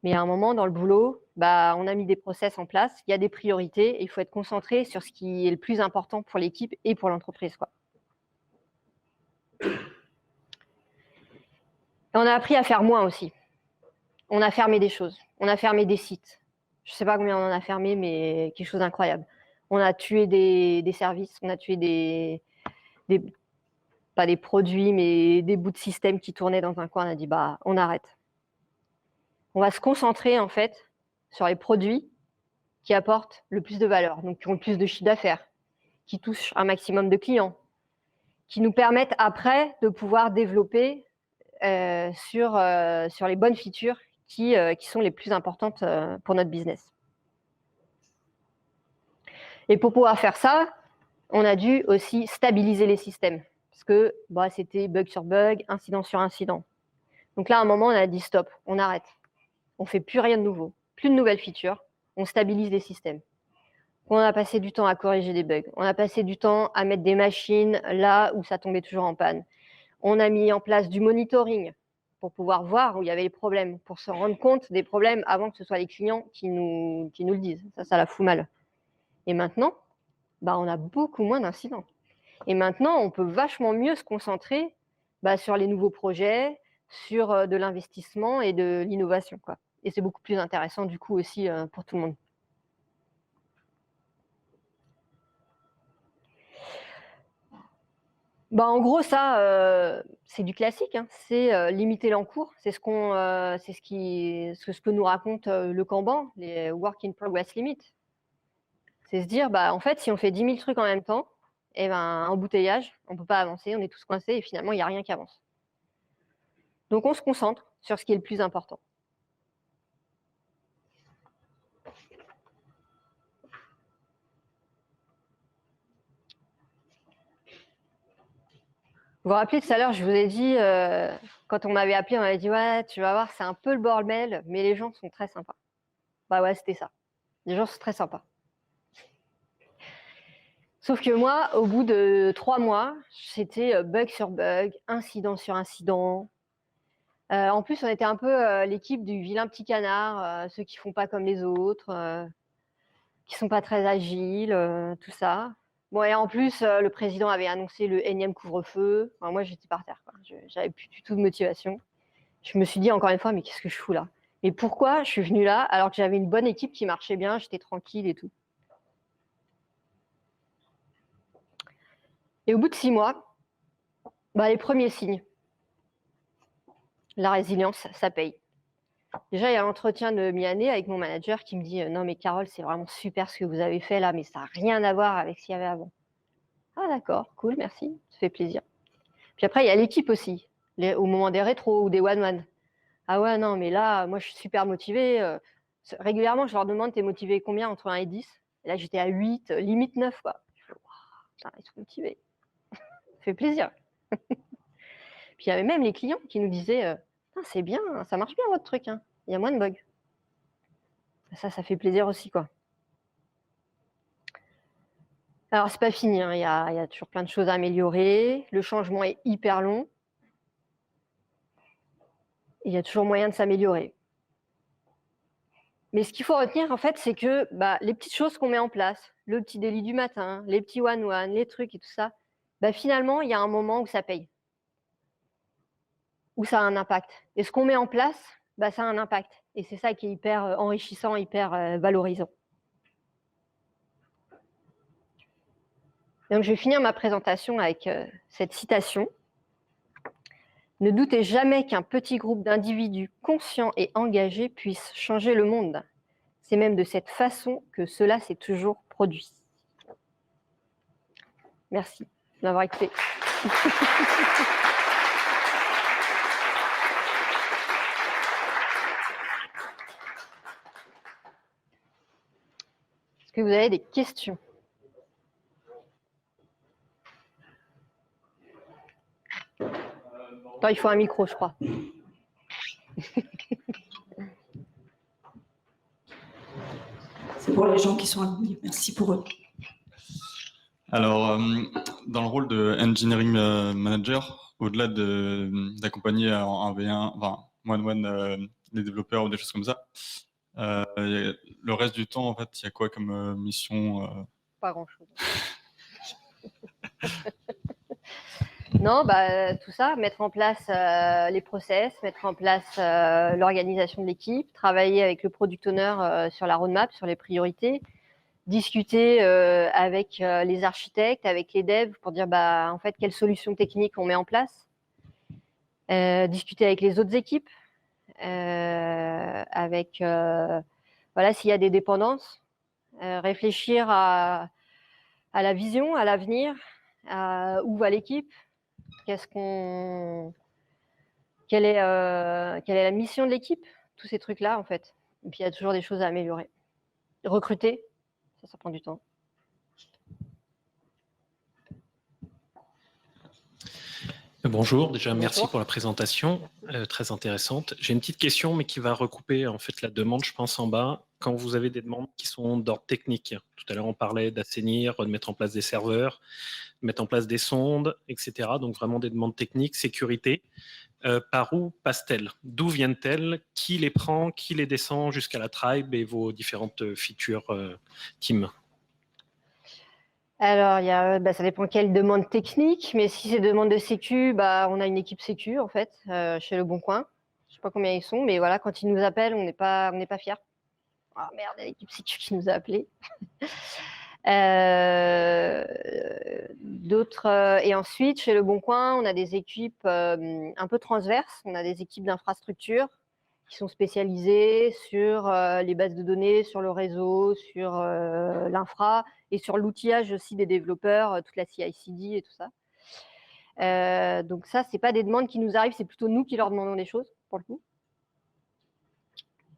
A: Mais à un moment, dans le boulot, on a mis des process en place, il y a des priorités, et il faut être concentré sur ce qui est le plus important pour l'équipe et pour l'entreprise, quoi. Et on a appris à faire moins aussi. On a fermé des choses, on a fermé des sites. Je ne sais pas combien on en a fermé, mais quelque chose d'incroyable. On a tué des services, on a tué pas des produits, mais des bouts de système qui tournaient dans un coin. On a dit, on arrête. On va se concentrer, en fait, sur les produits qui apportent le plus de valeur, donc qui ont le plus de chiffre d'affaires, qui touchent un maximum de clients, qui nous permettent après de pouvoir développer sur les bonnes features qui sont les plus importantes pour notre business. Et pour pouvoir faire ça, on a dû aussi stabiliser les systèmes, parce que c'était bug sur bug, incident sur incident. Donc là, à un moment, on a dit stop, on arrête. On ne fait plus rien de nouveau, plus de nouvelles features, on stabilise les systèmes. On a passé du temps à corriger des bugs, on a passé du temps à mettre des machines là où ça tombait toujours en panne. On a mis en place du monitoring pour pouvoir voir où il y avait les problèmes, pour se rendre compte des problèmes avant que ce soit les clients qui nous le disent. Ça la fout mal. Et maintenant, on a beaucoup moins d'incidents. Et maintenant, on peut vachement mieux se concentrer sur les nouveaux projets, sur de l'investissement et de l'innovation, quoi. Et c'est beaucoup plus intéressant du coup aussi pour tout le monde. En gros, ça, c'est du classique, hein. C'est limiter l'encours. C'est ce que nous raconte le Kanban, les Work in Progress Limit. C'est se dire, en fait, si on fait 10 000 trucs en même temps, embouteillage, on ne peut pas avancer, on est tous coincés et finalement, il n'y a rien qui avance. Donc, on se concentre sur ce qui est le plus important. Vous vous rappelez, tout à l'heure, je vous ai dit, quand on m'avait appelé, on m'avait dit, ouais, tu vas voir, c'est un peu le bordel, mais les gens sont très sympas. Ouais, c'était ça. Les gens sont très sympas. Sauf que moi, au bout de 3 mois, c'était bug sur bug, incident sur incident. En plus, on était un peu l'équipe du vilain petit canard, ceux qui font pas comme les autres, qui sont pas très agiles, tout ça. Bon, et en plus, le président avait annoncé le énième couvre-feu. Enfin, moi, j'étais par terre, quoi. J'avais plus du tout de motivation. Je me suis dit encore une fois, mais qu'est-ce que je fous là? Et pourquoi je suis venue là alors que j'avais une bonne équipe qui marchait bien, j'étais tranquille et tout? Et au bout de 6 mois, les premiers signes. La résilience, ça paye. Déjà, il y a l'entretien de mi-année avec mon manager qui me dit « Non mais Carole, c'est vraiment super ce que vous avez fait là, mais ça n'a rien à voir avec ce qu'il y avait avant. » Ah d'accord, cool, merci, ça fait plaisir. Puis après, il y a l'équipe aussi, au moment des rétros ou des one-one. Ah ouais, non, mais là, moi je suis super motivée. Régulièrement, je leur demande « T'es motivé combien entre 1 et 10 ?» Et là, j'étais à 8, limite 9, quoi. Je fais, wow, putain, ils sont motivés. Ça fait plaisir. Puis il y avait même les clients qui nous disaient « C'est bien, ça marche bien votre truc, hein. Il y a moins de bugs. » Ça fait plaisir aussi, quoi. Alors, c'est pas fini, hein. Il y a toujours plein de choses à améliorer. Le changement est hyper long. Et il y a toujours moyen de s'améliorer. Mais ce qu'il faut retenir, en fait, c'est que les petites choses qu'on met en place, le petit délit du matin, les petits one-one, les trucs et tout ça, finalement, il y a un moment où ça paye, où ça a un impact. Et ce qu'on met en place, ça a un impact. Et c'est ça qui est hyper enrichissant, hyper valorisant. Donc, je vais finir ma présentation avec cette citation. Ne doutez jamais qu'un petit groupe d'individus conscients et engagés puisse changer le monde. C'est même de cette façon que cela s'est toujours produit. Merci de m'avoir écouté. Est-ce que vous avez des questions? Attends, il faut un micro, je crois.
B: C'est pour les gens qui sont admis. Merci pour eux.
C: Alors, dans le rôle de engineering manager, au-delà d'accompagner en 1v1, enfin, one-one les développeurs ou des choses comme ça, le reste du temps, en fait, il y a quoi comme mission
A: Pas grand-chose. Non, bah, tout ça, mettre en place les process, mettre en place l'organisation de l'équipe, travailler avec le product owner sur la roadmap, sur les priorités, discuter avec les architectes, avec les devs pour dire bah, en fait, quelles solutions techniques on met en place, discuter avec les autres équipes, avec voilà, s'il y a des dépendances, réfléchir à la vision, à l'avenir, où va l'équipe, quelle est la mission de l'équipe, tous ces trucs-là en fait. Et puis il y a toujours des choses à améliorer. Recruter, ça prend du temps.
D: Bonjour, déjà
A: Bonjour.
D: merci pour la présentation, très intéressante. J'ai une petite question, mais qui va recouper en fait la demande, je pense, en bas. Quand vous avez des demandes qui sont d'ordre technique, tout à l'heure on parlait d'assainir, de mettre en place des serveurs, de mettre en place des sondes, etc. Donc vraiment des demandes techniques, sécurité. Par où passent-elles? D'où viennent-elles? Qui les prend? Qui les descend jusqu'à la tribe et vos différentes features team?
A: Alors, ça dépend quelle demande technique, mais si c'est demande de sécu, bah, on a une équipe sécu en fait chez Le Bon Coin. Je sais pas combien ils sont, mais voilà, quand ils nous appellent, on n'est pas fiers. Ah merde, il y a l'équipe sécu qui nous a appelés. Et ensuite, chez Le Bon Coin, on a des équipes un peu transverses. On a des équipes d'infrastructure qui sont spécialisées sur les bases de données, sur le réseau, sur l'infra et sur l'outillage aussi des développeurs, toute la CI/CD et tout ça. Donc ça, c'est pas des demandes qui nous arrivent, c'est plutôt nous qui leur demandons des choses, pour le coup.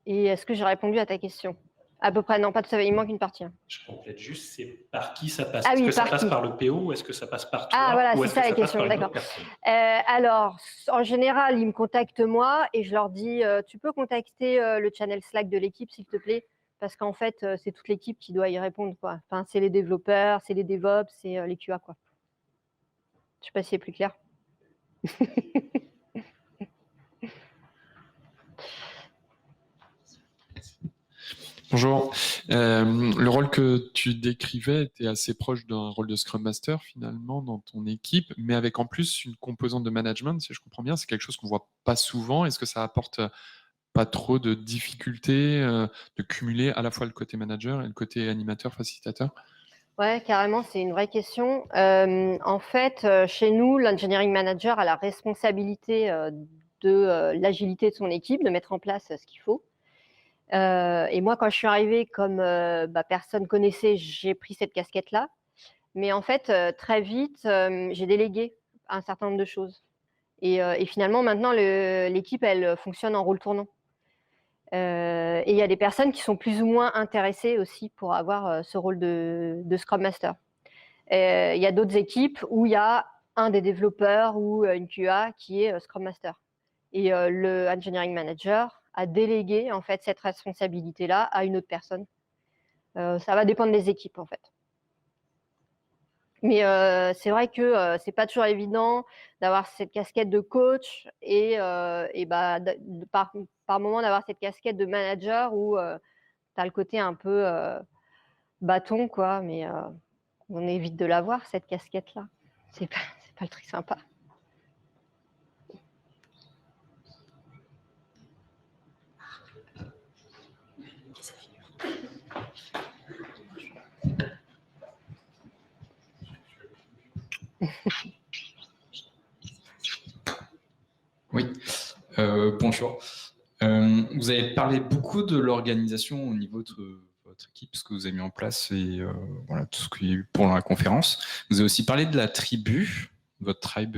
A: Et est-ce que j'ai répondu à ta question? À peu près, non, pas tout ça, il manque une partie.
D: Je complète juste, c'est par qui ça passe?
A: Ah oui,
D: est-ce que ça passe
A: qui?
D: par le PO ou est-ce que ça passe par toi?
A: Ah voilà,
D: ou
A: c'est
D: est-ce
A: ça
D: que
A: la
D: ça passe
A: question,
D: par une autre
A: d'accord.
D: personne?
A: Alors, en général, ils me contactent moi et je leur dis tu peux contacter le channel Slack de l'équipe, s'il te plaît, parce qu'en fait, c'est toute l'équipe qui doit y répondre, quoi. Enfin, c'est les développeurs, c'est les DevOps, c'est les QA, quoi. Je sais pas si c'est plus clair.
E: Bonjour. Le rôle que tu décrivais était assez proche d'un rôle de Scrum Master finalement dans ton équipe, mais avec en plus une composante de management, si je comprends bien. C'est quelque chose qu'on voit pas souvent. Est-ce que ça apporte pas trop de difficultés de cumuler à la fois le côté manager et le côté animateur, facilitateur?
A: Ouais, carrément, c'est une vraie question. En fait, chez nous, l'engineering manager a la responsabilité de l'agilité de son équipe, de mettre en place ce qu'il faut. Et moi, quand je suis arrivée, comme personne connaissait, j'ai pris cette casquette-là. Mais en fait, très vite, j'ai délégué un certain nombre de choses. Et finalement, maintenant, l'équipe, elle fonctionne en rôle tournant. Et il y a des personnes qui sont plus ou moins intéressées aussi pour avoir ce rôle de Scrum Master. Il y a d'autres équipes où il y a un des développeurs ou une QA qui est Scrum Master. Et le Engineering Manager a délégué en fait cette responsabilité-là à une autre personne. Ça va dépendre des équipes en fait. Mais c'est vrai que c'est pas toujours évident d'avoir cette casquette de coach et par moment d'avoir cette casquette de manager où tu as le côté un peu bâton, quoi, mais on évite de l'avoir, cette casquette-là. C'est pas le truc sympa.
F: Oui, bonjour. Vous avez parlé beaucoup de l'organisation au niveau de votre équipe, ce que vous avez mis en place et voilà, tout ce qu'il y a eu pour la conférence. Vous avez aussi parlé de la tribu. votre tribe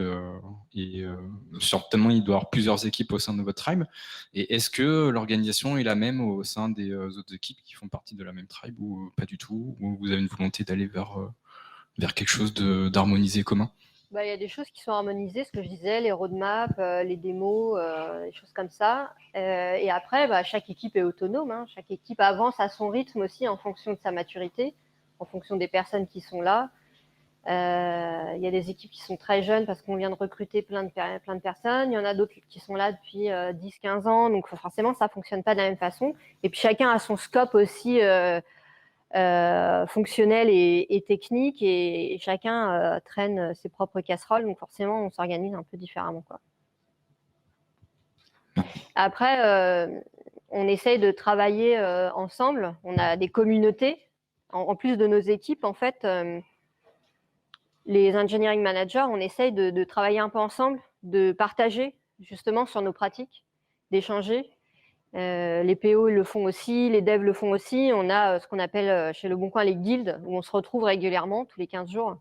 F: certainement il doit y avoir plusieurs équipes au sein de votre tribe. Et est-ce que l'organisation est la même au sein des autres équipes qui font partie de la même tribe ou pas du tout? Ou vous avez une volonté d'aller vers quelque chose d'harmonisé commun?
A: Il y a des choses qui sont harmonisées, ce que je disais, les roadmaps, les démos, des choses comme ça. Et après, chaque équipe est autonome. Hein. Chaque équipe avance à son rythme aussi en fonction de sa maturité, en fonction des personnes qui sont là. Il y a des équipes qui sont très jeunes parce qu'on vient de recruter plein de personnes. Il y en a d'autres qui sont là depuis 10-15 ans. Donc forcément, ça ne fonctionne pas de la même façon. Et puis chacun a son scope aussi fonctionnel et technique. Et chacun traîne ses propres casseroles. Donc forcément, on s'organise un peu différemment, quoi. Après, on essaye de travailler ensemble. On a des communautés. En plus de nos équipes, en fait... les engineering managers, on essaye de travailler un peu ensemble, de partager justement sur nos pratiques, d'échanger. Les PO le font aussi, les devs le font aussi. On a ce qu'on appelle chez Le Bon Coin les guildes, où on se retrouve régulièrement, tous les 15 jours,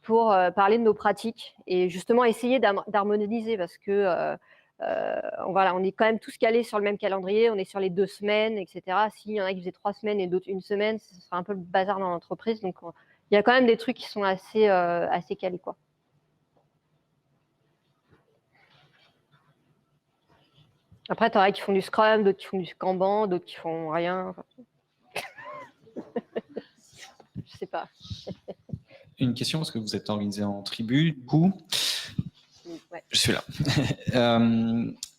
A: pour parler de nos pratiques et justement essayer d'harmoniser parce que on est quand même tous calés sur le même calendrier, on est sur les 2 semaines, etc. S'il y en a qui faisaient 3 semaines et d'autres 1 semaine, ce sera un peu le bazar dans l'entreprise. Donc, il y a quand même des trucs qui sont assez calés, quoi. Après, tu auras qui font du Scrum, d'autres qui font du Kanban, d'autres qui font rien. Je sais pas.
G: Une question, parce que vous êtes organisé en tribu, du coup.
A: Ouais.
G: Je suis là.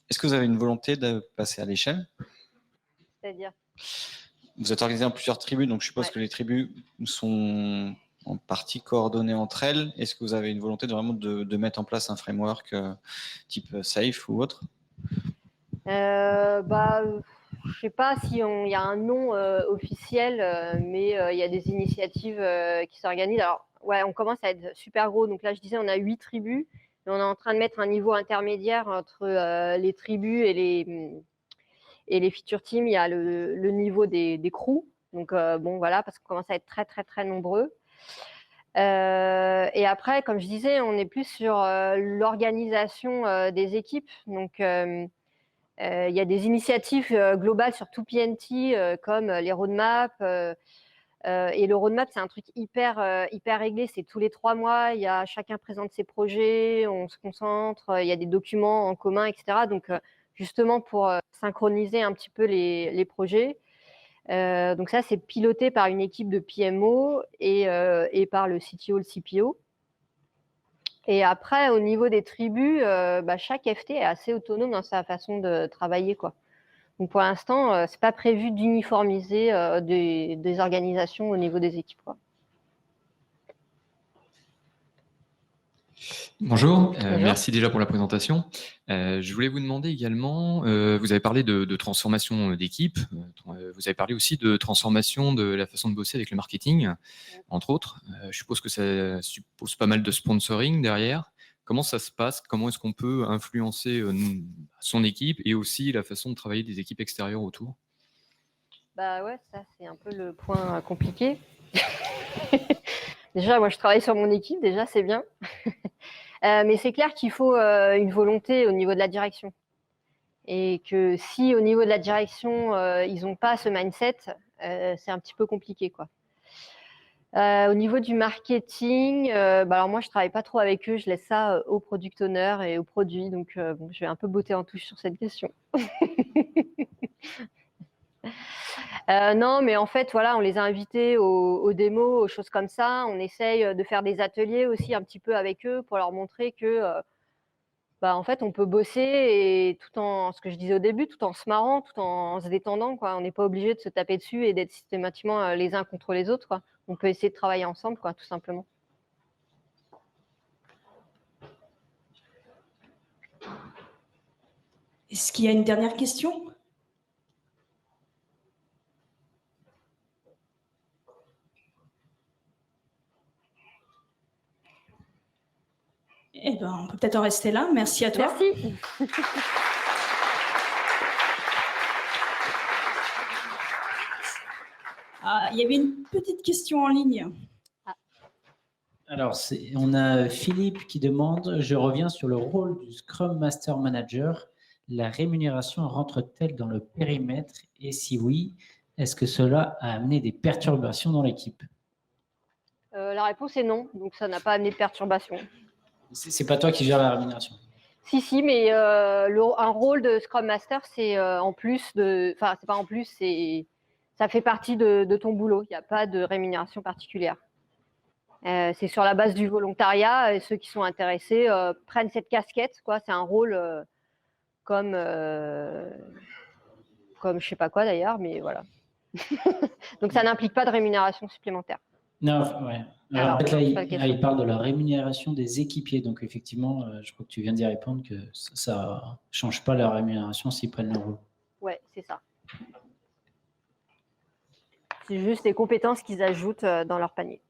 G: Est-ce que vous avez une volonté de passer à l'échelle?
A: C'est-à-dire?
G: Vous êtes organisé en plusieurs tribus, donc je suppose que les tribus sont en partie coordonnées entre elles. Est-ce que vous avez une volonté vraiment de mettre en place un framework type SAFe ou autre?
A: Je sais pas si il y a un nom officiel, mais il y a des initiatives qui s'organisent. Alors, ouais, on commence à être super gros. Donc là, je disais, on a 8 tribus. Et on est en train de mettre un niveau intermédiaire entre les tribus et les feature teams. Il y a le niveau des crews. Donc, voilà, parce qu'on commence à être très, très, très nombreux. Et après, comme je disais, on est plus sur l'organisation des équipes. Donc, il y a des initiatives globales sur tout PNT comme les roadmaps. Et le roadmap, c'est un truc hyper réglé. C'est tous les 3 mois. Chacun présente ses projets, on se concentre. Il y a des documents en commun, etc. Donc, justement, pour synchroniser un petit peu les projets. Donc ça, c'est piloté par une équipe de PMO et par le CTO, le CPO. Et après, au niveau des tribus, chaque FT est assez autonome dans sa façon de travailler, quoi. Donc pour l'instant, c'est pas prévu d'uniformiser des organisations au niveau des équipes, quoi.
E: Bonjour, merci déjà pour la présentation. Je voulais vous demander également, vous avez parlé de transformation d'équipe, vous avez parlé aussi de transformation de la façon de bosser avec le marketing, entre autres. Je suppose que ça suppose pas mal de sponsoring derrière. Comment ça se passe? Comment est-ce qu'on peut influencer son équipe et aussi la façon de travailler des équipes extérieures autour?
A: Ouais, ça c'est un peu le point compliqué. Déjà, moi je travaille sur mon équipe, déjà c'est bien. Mais c'est clair qu'il faut une volonté au niveau de la direction. Et que si au niveau de la direction, ils n'ont pas ce mindset, c'est un petit peu compliqué, quoi. Au niveau du marketing, alors moi je travaille pas trop avec eux, je laisse ça aux product owners et aux produits, donc je vais un peu botter en touche sur cette question. Non, mais en fait, voilà, on les a invités aux démos, aux choses comme ça. On essaye de faire des ateliers aussi un petit peu avec eux pour leur montrer que, en fait, on peut bosser et tout en, ce que je disais au début, tout en se marrant, tout en se détendant, quoi. On n'est pas obligé de se taper dessus et d'être systématiquement les uns contre les autres, quoi. On peut essayer de travailler ensemble, quoi, tout simplement.
B: Est-ce qu'il y a une dernière question? Eh ben, on peut peut-être en rester là. Merci à toi.
A: Merci.
B: Il y avait une petite question en ligne.
H: Alors, on a Philippe qui demande, je reviens sur le rôle du Scrum Master Manager. La rémunération rentre-t-elle dans le périmètre? Et si oui, est-ce que cela a amené des perturbations dans l'équipe?
A: La réponse est non, donc ça n'a pas amené de perturbation.
H: C'est pas toi qui gères la rémunération?
A: Si, mais un rôle de Scrum Master, c'est en plus de... Enfin, c'est pas en plus, ça fait partie de ton boulot. Il n'y a pas de rémunération particulière. C'est sur la base du volontariat et ceux qui sont intéressés prennent cette casquette, quoi. C'est un rôle comme je sais pas quoi d'ailleurs, mais voilà. Donc ça n'implique pas de rémunération supplémentaire.
H: Non, ouais. Alors, en fait, là, il parle de la rémunération des équipiers. Donc, effectivement, je crois que tu viens d'y répondre que ça ne change pas la rémunération s'ils prennent le rôle.
A: Ouais, c'est ça. C'est juste les compétences qu'ils ajoutent dans leur panier.